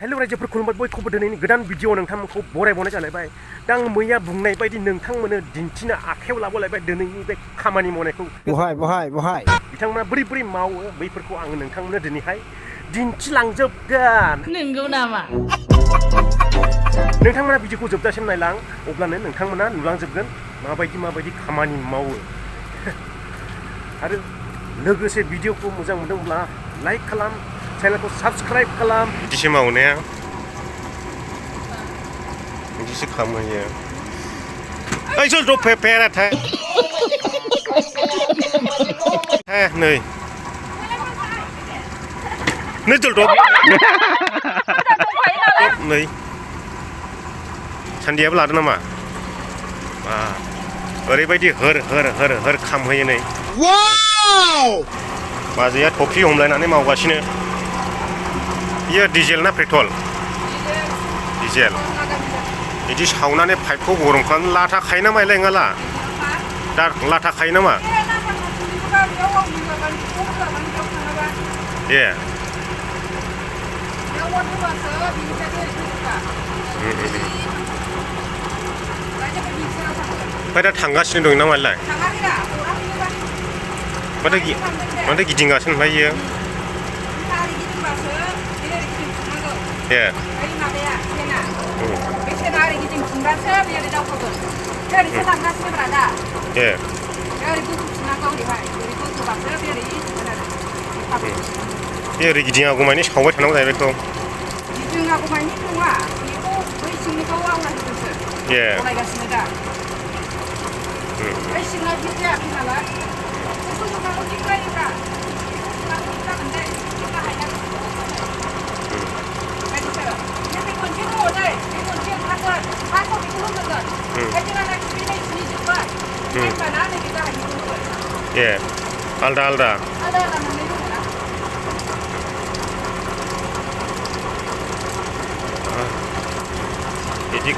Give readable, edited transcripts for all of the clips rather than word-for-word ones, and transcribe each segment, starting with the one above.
हेल' रायजोफोर खुलुमबाय बयखौबो दिनैनि गोदान भिडिअ नोंथांमोनखौ बरायबावनाय जालायबाय दा आं मैया बुंनाय बायदि नोंथांमोननो दिन्थिनो आखायाव लाबोलायबाय दिनैनि बे खामानि मावनायखौ बहाय बिथांमोना बोरै मावो बैफोरखौ आङो नोंथांमोननो दिनैहाय दिन्थिलांजोबगोन नंगौ नामा नोंथांमोना भिडिअखौ जोबजासिम नायलां अब्लानो नोंथांमोना नुलांजोबगोन माबायदि खामानि मावो आरो लोगोसे भिडिअखौ मोजां मोनदोंब्ला लाइक खालाम चैनलखौ सब्सक्राइब खालाम बिदिसो मावनाया बिदिसो खालामहैयो ओइ सोर द' फेरा थाय नै नै जल द' नै सान्दियाबो लादों नामा ओरैबायदि होर खामहैयो नै बाजैया थफि हमलायनानै मावगासिनो बियो डिजेल ना पेट्रल डिजेल बिदि सावनानै पाइपखौ गरम खालामनो लाथा खायो नामा इलाय नङाला दा लाथा खायो नामा ए ओमफ्राय दा थांगासिनो दं नामा इलाय माथो गिदिंगासिनो ओमफ्राय इयो ए ओरै गिदिङागौ मानि सावबाय थानांगौ जाहैबाय बेखौ गिदिङागौ मानि नङा बेखौ बै सिंनिखौ आवलायहोदोंसो गलायगासिनो दा बै सिङा बिदि जायाखै नालाय ससुनाखौ दिग्लायोब्रा जागोन दे बाहायना बायदिसो बे मोनसे दङ दै बे मोनसे ओंखारगोन फार्स्टआव बेखौ होग्रोगोन खायसेना बे नै सिनि जोब्बाय होनबाना नैबे गाहायनिखौ होगोन ए आलदा मोननै दङ ना बिदि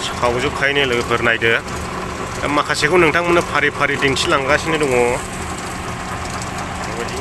सावजोबखायोनो लोगोफोर नायदो माखासेखौ नोंथांमोननो फारि दिन्थिलांगासिनो दङ बेबायदि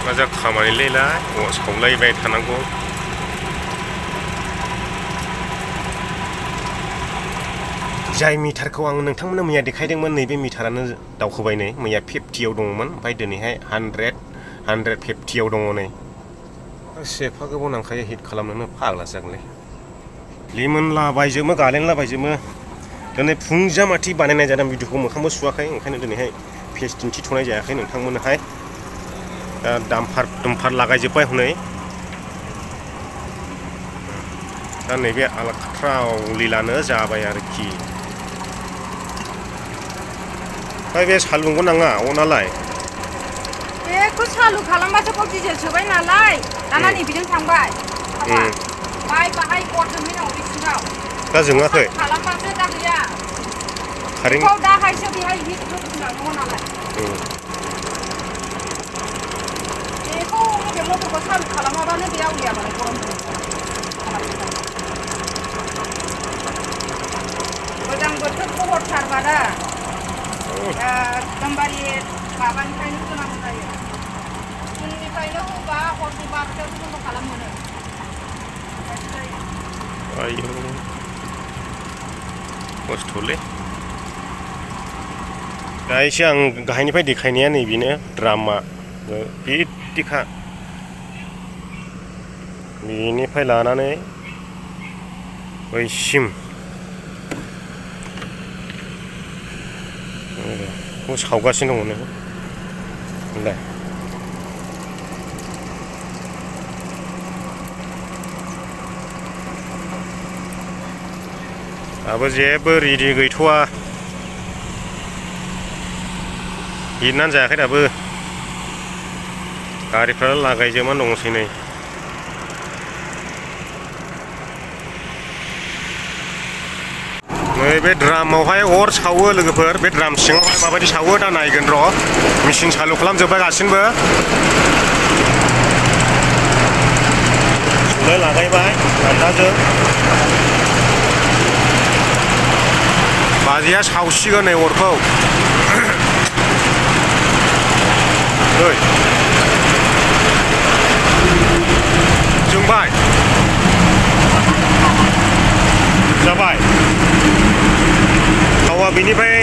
मा खामानिलाय सावलायबाय थानांगौ जाय मिटारखौ आं नोंथांमोननो मैया देखायदोंमोन नैबे मिटारानो दावखोबाय नै मैया 50आव दङमोन ओमफ्राय दिनैहाय 150आव दङ नै एफा गोबाव नांखायो हिट खालामनोनो फाग्लासो जागोनलै लिमोनलाबायजोबो गालेनलाबायजोबो दिनै फुंजामाथि बानायनाय जादों भिडिअखौ मोखांबो सुवाखै ओंखायनो दिनैहाय फेस दिन्थिथ'नाय जायाखै नोंथांमोननोहाय दा दामफार लागायजोब्बाय हनै दा नैबे आलखाट्राव लीलानो जाबाय आरोखि ओमफ्राय बे सालुंखौ नाङा अनालाय बेखौ सालु खालामबासो गाव डिजेल सोबाय नालाय दाना नैबेजों थांबाय बाहाय अर जोंहैनांगौ बे सिङाव दा जोङाखै खालामबासो दा गैया कारेन्ट बेखौ दाहायसो बेहाय हिट होफिननांगौ नालाय बेखौ नैबे मटरखौ सालु खालामाबानो बे आवलिया माने गरम गोजां बोथोरखौ हरथारबा दा एकदमबारे माबानिफ्रायनो होनांगौ जायो फुंनिफ्रायनो होबा हरनि 12टायावसो बन्द खालामोनो आयौ खस्थ'लै दा एसे आं गाहायनिफ्राय देखायनाया नैबेनो ड्रामा बिदिखा बेनिफ्राय लानानै बैसिम बेखौ सावगासिनो दङ नोंलाय दाबो जेबो रेडि गैथ'वा हिटनानो जायाखै दाबो गारिफ्रा लागायजोबनानै दंसै नै बे ड्रामावहाय अर सावो लोगोफोर बे ड्राम सिङावहाय माबायदि सावो दा नायगोन र' मेचिन चालु खालामजोब्बाय गासिनोबो सुलाय लागायबाय दान्दाजों बाजैया सावसिगोन नै अरखौ नै जोंबाय जाबाय थावा बेनिफ्राय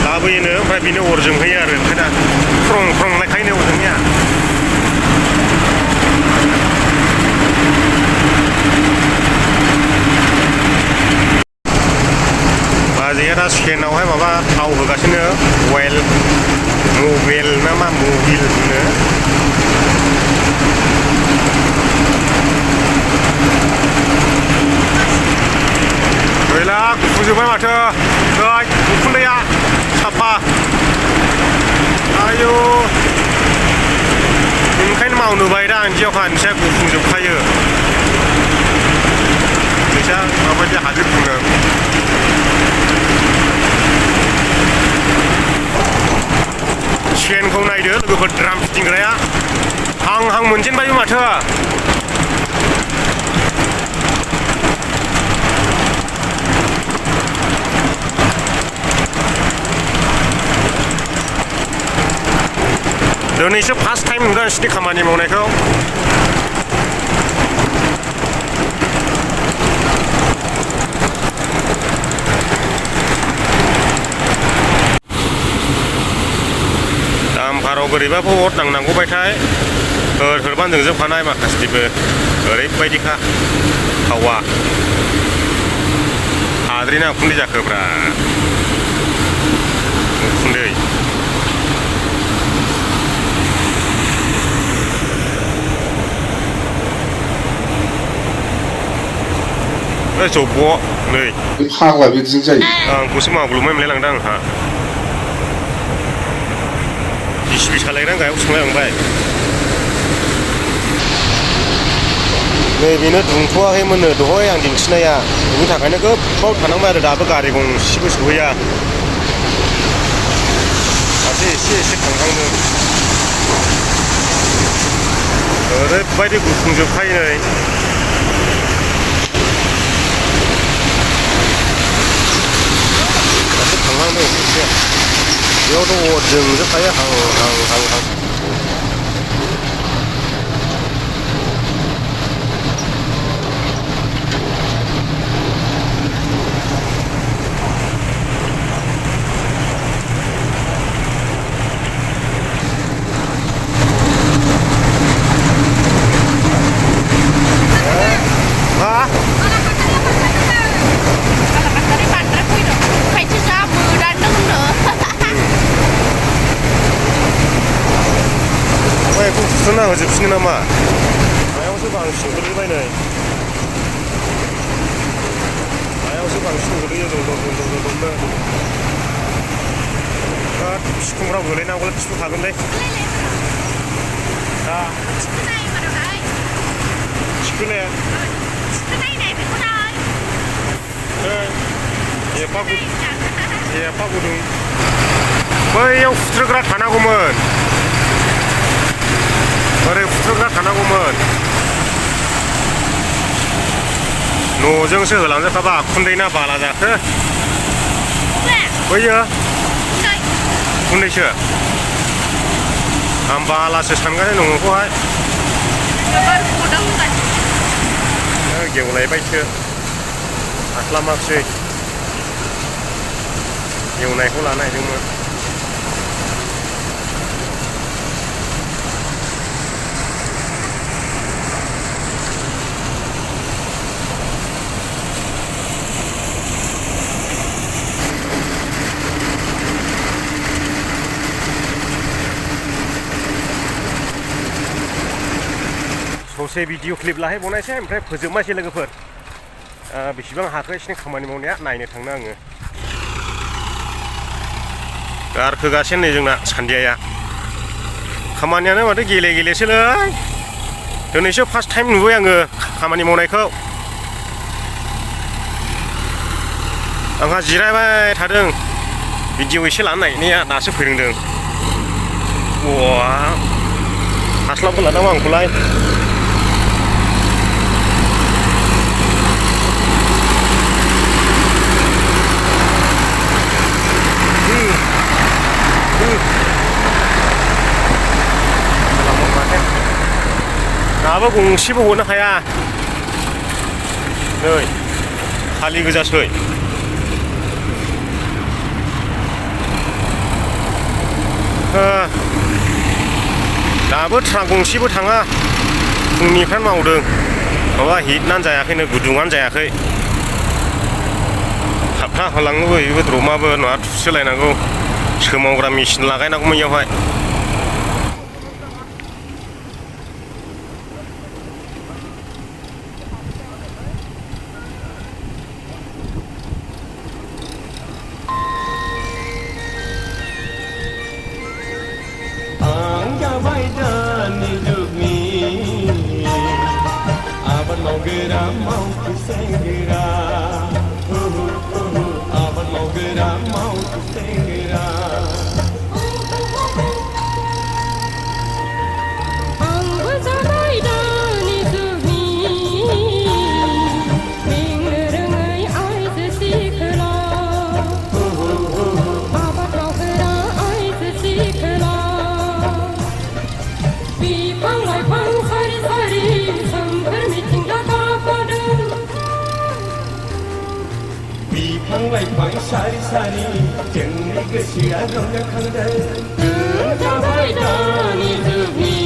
लाबोयोनो ओमफ्राय बेनो अर जोंहोयो आरो ओंखायनो फ्रं फ्रं लायखायनो अर जोंनाया बाजैया दा सेनावहाय माबा थाव होगासिनो अवेल मबिल ना मा मबिल होनो गैला गुफुरजोब्बाय माथो नै उखुन्दैया साफा आयु ओंखायनो मावनो बायो दा आंदियावहा नोंस्रा गुफुंजोबखायो नोंस्रा माबायदि हाजोब बुंदों सेनखौ नायदो लोगोफोर ड्राम फिदिंग्राया हां हां मोनजेनबायबो माथो दिनैसो फार्स्ट टाइम नुदों नोंसिनि खामानि मावनायखौ दामफाराव बोरैबाबो अर नांनांगौबायथाय होरबानो जोंजोबखानाय माखासेबो ओरैबायदिखा थावा हाद्रि ना उखुन्दै जाखोब्रा उखुन्दै जब' नै फाग्ला बिदिजों जायो आंखौसो माब्लुमाय मोनलायलांदों आंहा बिसिबि सालायग्रानि गाहायाव सोंलायलांबाय नै बेनो दुंथ'वाखैमोननो दहाय आं दिन्थिनाया बेनि थाखायनो गोबाव थानांबाय आरो दाबो गारि गंसेबो सहैया दासो एसे एसे थांहांदों ओरैबायदि गुफुंजोबखायो नै थांहांदों एसे बेयावथ' अर जोंजोबखायो हां हां हां हां सुना होजोबसिनो नामा हायावसो बांसिन गोलैबाय नै हायावसो बांसिन गोलैयो दंनो बिखुंफ्राव गोलैनांगौलाय बिखुंखागोनलै दा थिखोनाया एफा गुदुं बैयाव फुथ्रोग्रा थानांगौमोन ओरै फुथुरग्रा थानांगौमोन न'जोंसो होलांजोबखाबा खुन्दै ना बाला जाखो बैयो खुन्दैसो आं बालासो सानगासिनो दं न'खौहाय गेवलायबायसो हास्लाबाखिसै एवनायखौ लानो नागिरदोंमोन दसे भिडिअ क्लिप लाहैबावनायसै ओमफ्राय फोजोबनायसै लोगोफोर बेसेबां हाखो एसे खामानि मावनाया नायनो थांनो आङो गारखोगासिनो नै जोंना सान्दियाया खामानियानो माथो गेले गेलेसोलै दिनैसो फार्स्ट टाइम नुबाय आङो खामानि मावनायखौ आंहा जिरायबाय थादों भिडिअ एसे लानो नागिरनाया दासो फैरोंदों वाह हास्लाबला नामा आंखौलाय दाबो गंसेबो हरनो हाया नै खालि गोजासै दाबो ट्राक गंसेबो थाङा फुंनिफ्राय मावदों माबा हिटनानो जायाखैनो गुदुङानो जायाखै थाबथा होलाङोबो बेबो द्रमाबो नङा थुसोलायनांगौ सोमावग्रा मेचिन लागायनांगौमोन बेयावहाय सारि सारि जोंनि गोसोआ रंजाखांदों जाबाय दानि जुगनि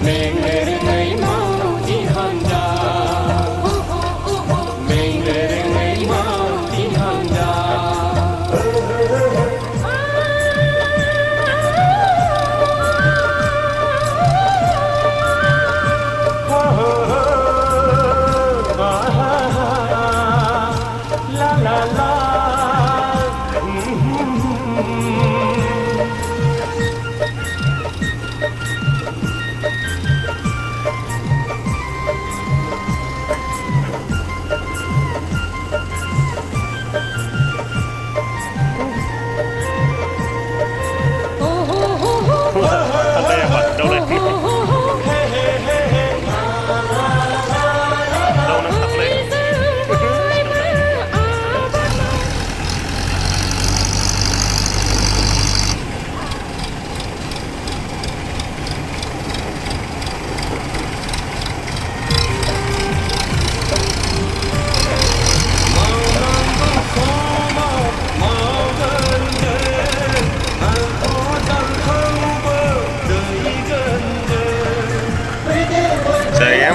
मेंनो रोङै मावजि हान्जा मेंनो रोङै मावजि हान्जा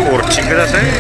borcik ke saya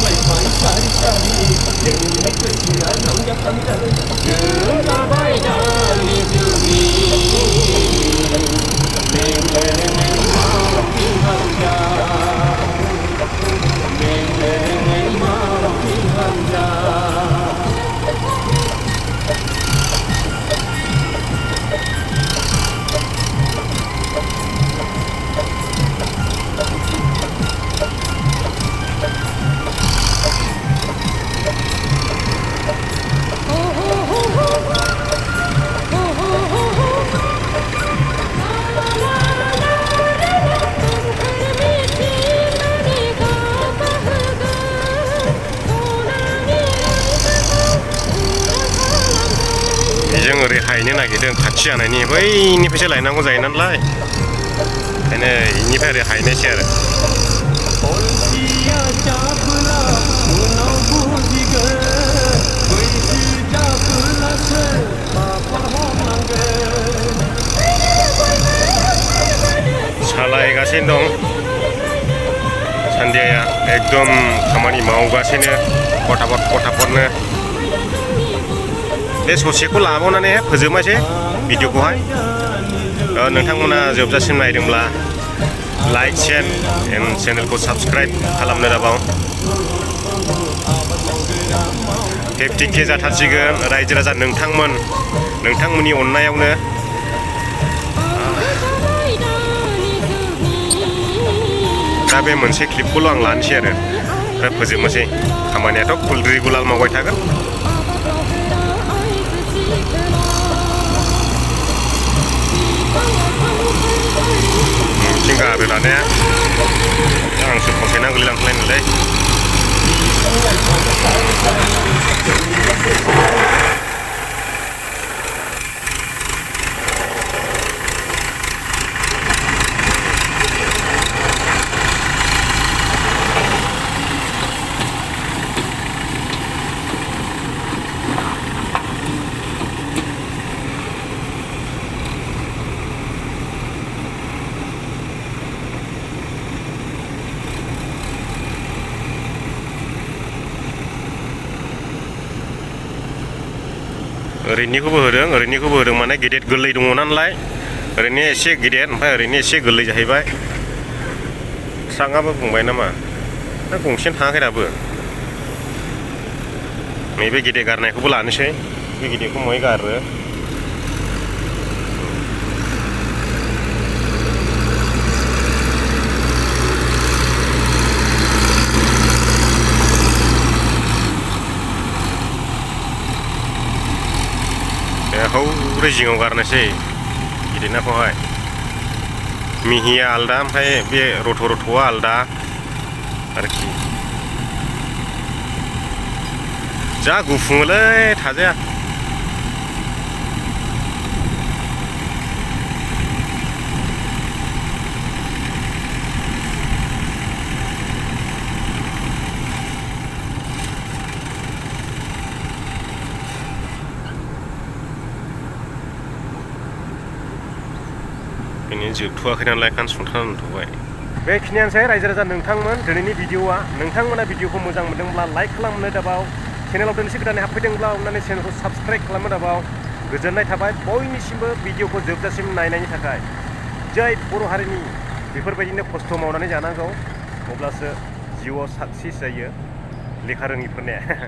Hãy subscribe cho kênh Ghiền Mì Gõ để không bỏ lỡ những video hấp dẫn. बेजों ओरै हायनो नागिरदों खाथि जानायनि बैनिफ्रायसो लायनांगौ जायो नालाय ओंखायनो इनिफ्राय ओरै हायनायसै आरो अलसिया जाबोला उनाव बुजिगोन बैसो जाबोलासो माफा हमनांगोन सालायगासिनो दं सान्दिया एकदम खामानि मावगासिनो फटाफटनो बे ससेखौ लाबावनानै फोजोबनोसै भिडिअखौहाय नोंथांमोना जोबजासिम नायदोंब्ला लाइक शेयार एन्ड चेनेलखौ साबस्क्राइब खालामनो दाबाव 50K जाथारसिगोन रायजो राजा नोंथांमोननि अननायावनो दा बे मोनसे क्लिपखौल' आं लानोसै आरो ओमफ्राय फोजोबनोसै खामानियाथ' फुल रेगुलार मावबाय थागोन जिंगा आरो दानाया आंसो फसायना गोलैलांखोलाय नालाय ओरैनिखौबो होदों माने गेदेर गोरलै दङ नालाय ओरैनो एसे गेदेर ओमफ्राय ओरैनो एसे गोरलै जाहैबाय स्राङाबो बुंबाय नामा दा गंसेनो थाङाखै दाबो नैबे गेदेर गारनायखौबो लानोसै बे गेदेरखौ महाय गारो हौरै जिङाव गारनोसै गिदिरनाखौहाय मिहिया आलदा ओमफ्राय बे रथ'आ आलदा आरोखि जा गुफुङोलै थाजाया बेनि जोबथ'वाखै नालाय खान सुंथानानै दोनथ'बाय बेखिनियानोसै रायजो राजा नोंथांमोन दिनैनि भिडिअआ नोंथांमोना भिडिअखौ मोजां मोनदोंब्ला लाइक खालामनो दाबाव चेनेलाव दोनसे गोदानै हाबफैदोंब्ला अननानै चेनेलखौ साबस्क्राइब खालामनो दाबाव गोजोननाय थाबाय बयनिसिमबो भिडिअखौ जोबजासिम नायनायनि थाखाय जै बर' हारिनि बेफोरबायदिनो खस्थ' मावनानै जानांगौ अब्लासो जिउआव साक्सेस जायो लेखा रोङिफोरनिया